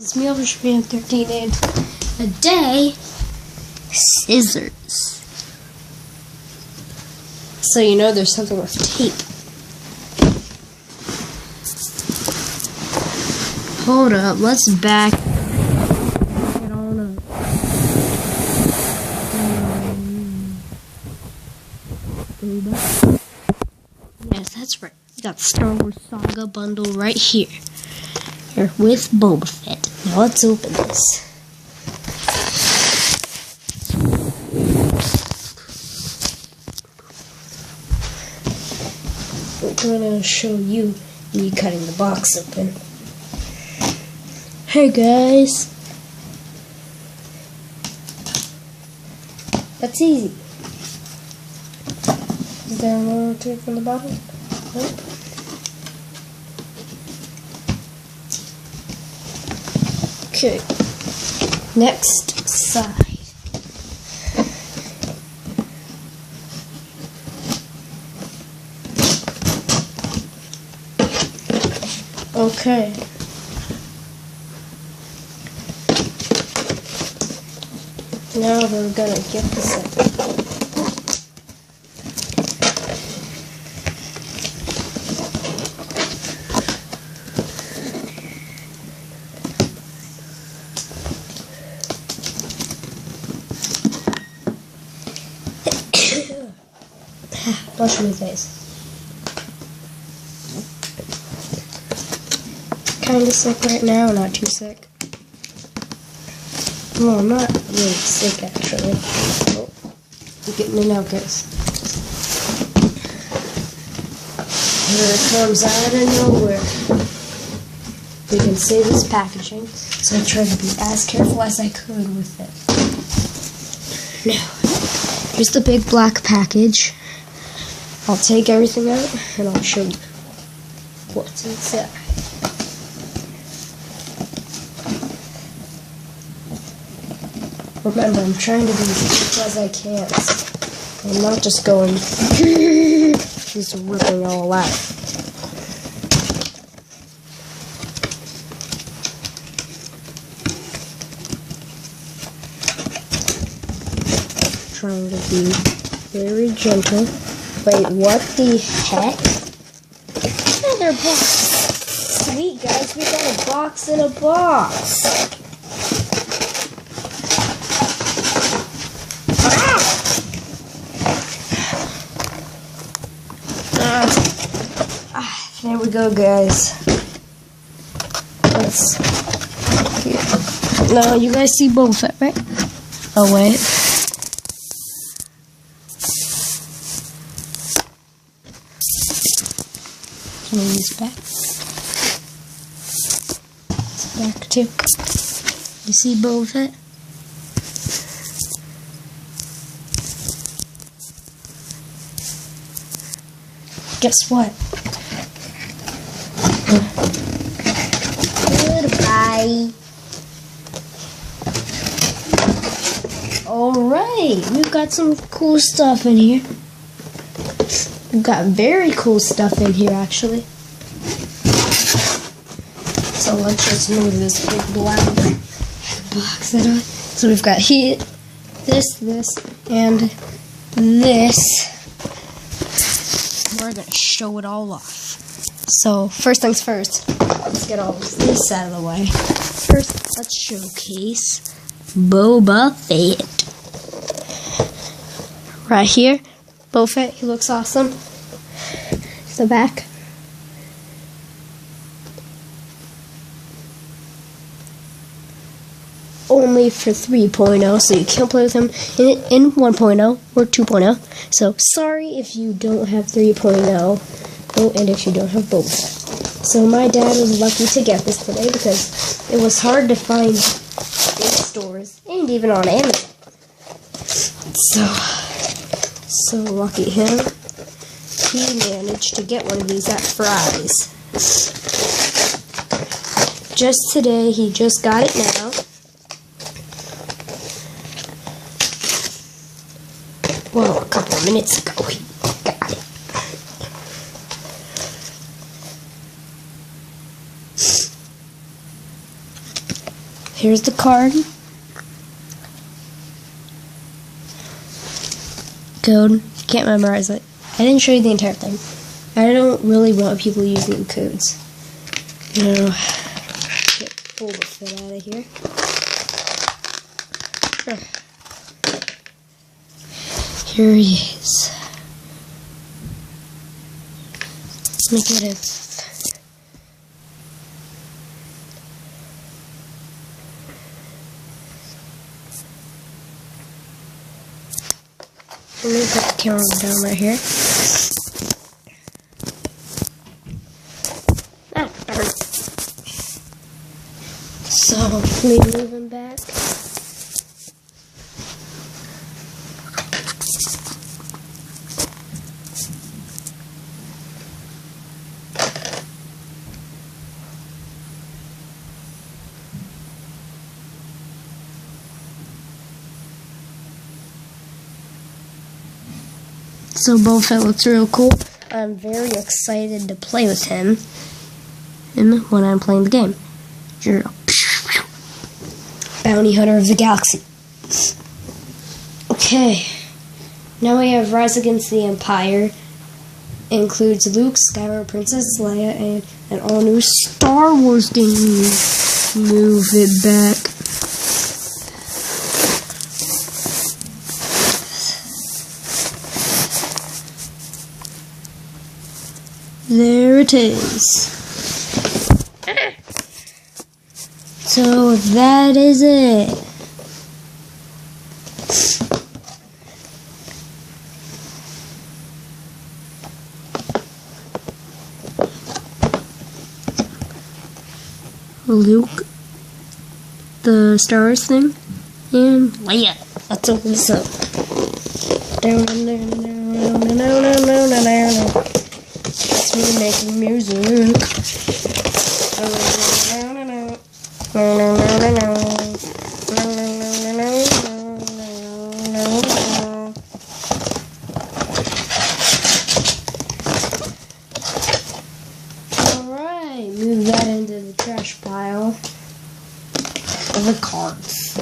This meal should be on 13 and a day. Scissors. So you know there's something with tape. Hold up, let's back it on up. Yes, that's right. We got the Star Wars Saga bundle right here. Here with Boba Fett. Now let's open this. We're gonna show you me cutting the box open. Hey guys. That's easy. Is there more tape from the bottom? Nope. Okay. Next side. Okay. Now we're gonna get this in. Wash my face. Kinda sick right now, not too sick. Well, I'm not really sick actually. Oh, I'm getting it out, guys. Here it comes out of nowhere. We can see this packaging, so I tried to be as careful as I could with it. Now, here's the big black package. I'll take everything out and I'll show you what's inside. Remember, I'm trying to be as careful as I can. I'm not just going just ripping all out. Trying to be very gentle. Wait, what the heck? Another box. Sweet, guys, we got a box in a box. There we go, guys. Let's. No, you guys see Boba Fett, right? Oh, wait. These back. It's back too. You see Boba Fett? Guess what? Goodbye. Alright, we've got some cool stuff in here. We've got very cool stuff in here, actually. So let's just move this big black box out. So we've got here, this, and this. We're going to show it all off. So first things first, let's get all this out of the way. First, let's showcase Boba Fett. Right here. Boba Fett, he looks awesome. The back. Only for 3.0, so you can't play with him in 1.0 or 2.0. So sorry if you don't have 3.0, oh, and if you don't have Boba Fett. So my dad was lucky to get this today because it was hard to find in stores and even on Amazon. So lucky him. He managed to get one of these at Fry's. Just today, he just got it now. Well, a couple of minutes ago, he got it. Here's the card. Code. Can't memorize it. I didn't show you the entire thing. I don't really want people using codes. You know, get Boba Fett out of here. Here he is. Let me get it. Let me put the camera down right here. Ah, darn. So, let me move him back. So Boba Fett looks real cool. I'm very excited to play with him when I'm playing the game. Bounty Hunter of the Galaxy. Okay. Now we have Rise Against the Empire. It includes Luke, Skywalker, Princess Leia, and an all-new Star Wars game. Move it back. There it is. So that is it. Luke, the Star Wars thing, and Leia. Let's open this up. It's me making music. Alright, move that into the trash pile of the cards.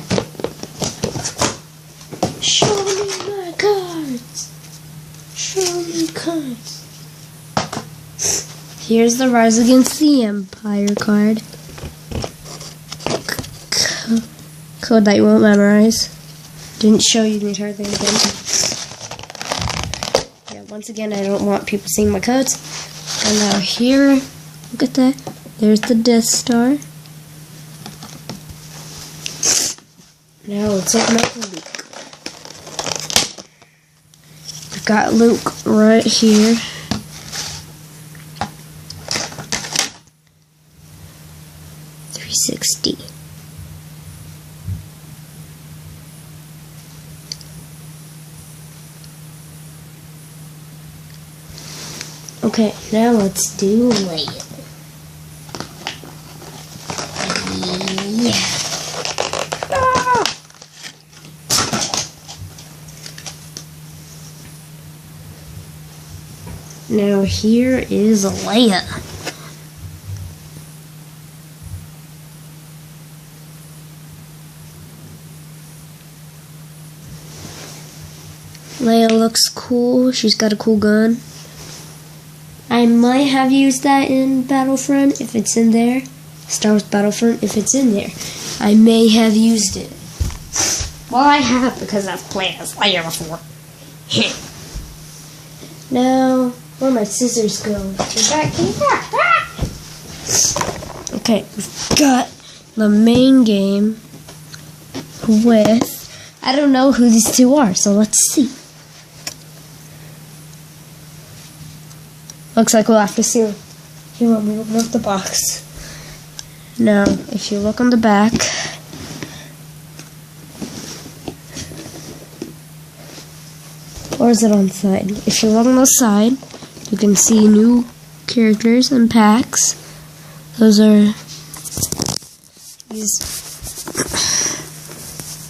Show me my cards. Show me cards. Here's the Rise Against the Empire card. Code that you won't memorize. Didn't show you the entire thing again. Yeah, once again, I don't want people seeing my codes. And now here, look at that. There's the Death Star. Now let's open up Luke. We've got Luke right here. .360. Okay, now let's do Leia. Ah! Now here is Leia. Leia looks cool. She's got a cool gun. I might have used that in Battlefront if it's in there. Star Wars Battlefront if it's in there. I may have used it. Well, I have because I've played as Leia before. Now, where my scissors go? They're back here. Okay, we've got the main game with, I don't know who these two are, so let's see. Looks like we'll have to see. Here, let me open up the box. Now, if you look on the back, or is it on the side? If you look on the side, you can see new characters and packs. Those are these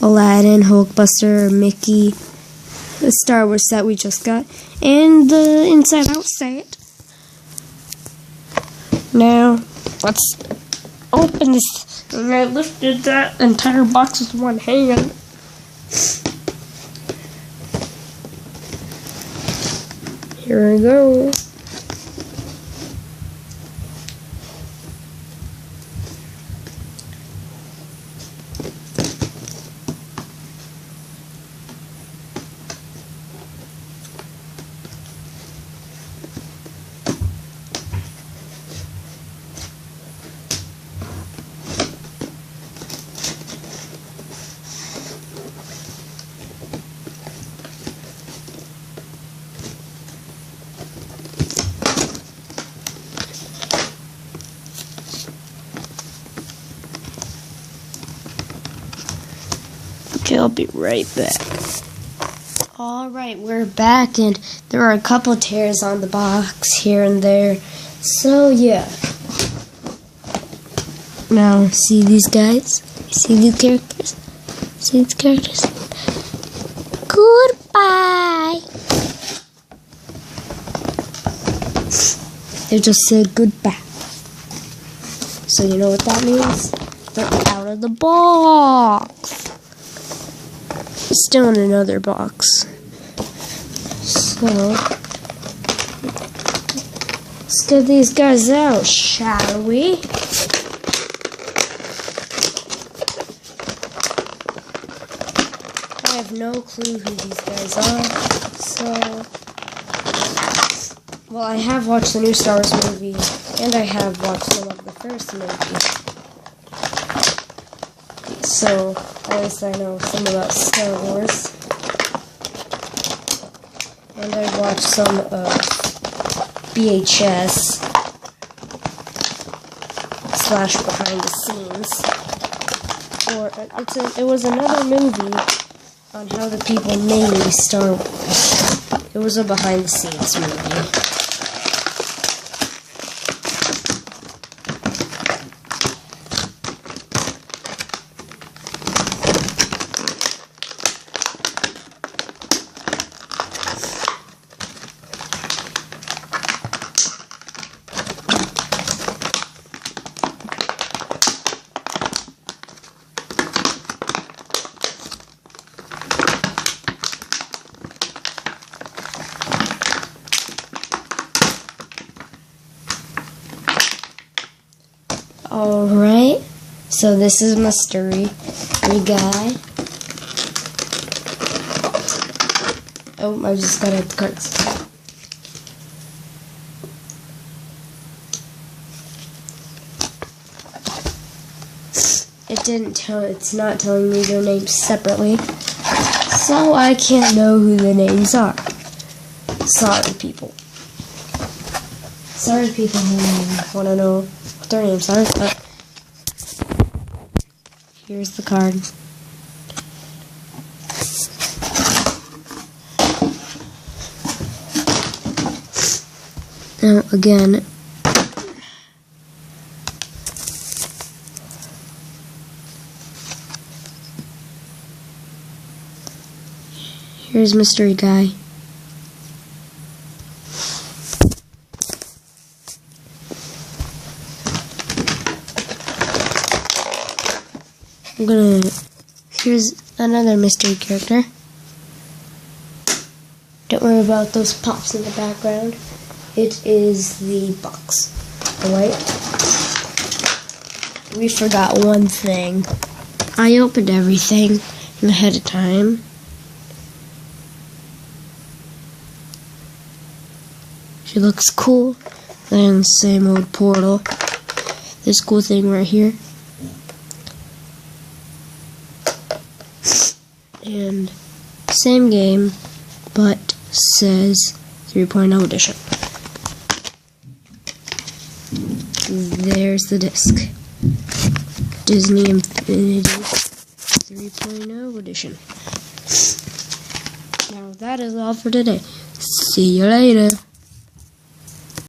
Aladdin, Hulkbuster, Mickey, the Star Wars set we just got, and the Inside Out set. Now, let's open this And I lifted that entire box with one hand. Here we go. Okay, I'll be right back. Alright, we're back, and there are a couple tears on the box here and there. So, yeah. Now, see these guys? See these characters? See these characters? Goodbye! They just said goodbye. So, you know what that means? They're out of the box. Still in another box. So, let's get these guys out, shall we? I have no clue who these guys are. So, well, I have watched the new Star Wars movie, and I have watched some of the first movie. So, at least I know some about Star Wars. And I watched some of VHS / behind the scenes. Or it was another movie on how the people made Star Wars. It was a behind the scenes movie. Alright, so this is mystery guy. Oh, I just got out the cards. It's not telling me their names separately, so I can't know who the names are. Sorry, people. Sorry, people who want to know their names are, but here's the card. Now again, here's mystery guy. Here's another mystery character. Don't worry about those pops in the background. It is the box. Alright? We forgot one thing. I opened everything ahead of time. She looks cool. And same old portal. This cool thing right here. And same game, but says 3.0 edition. There's the disc. Disney Infinity 3.0 edition. Now that is all for today. See you later.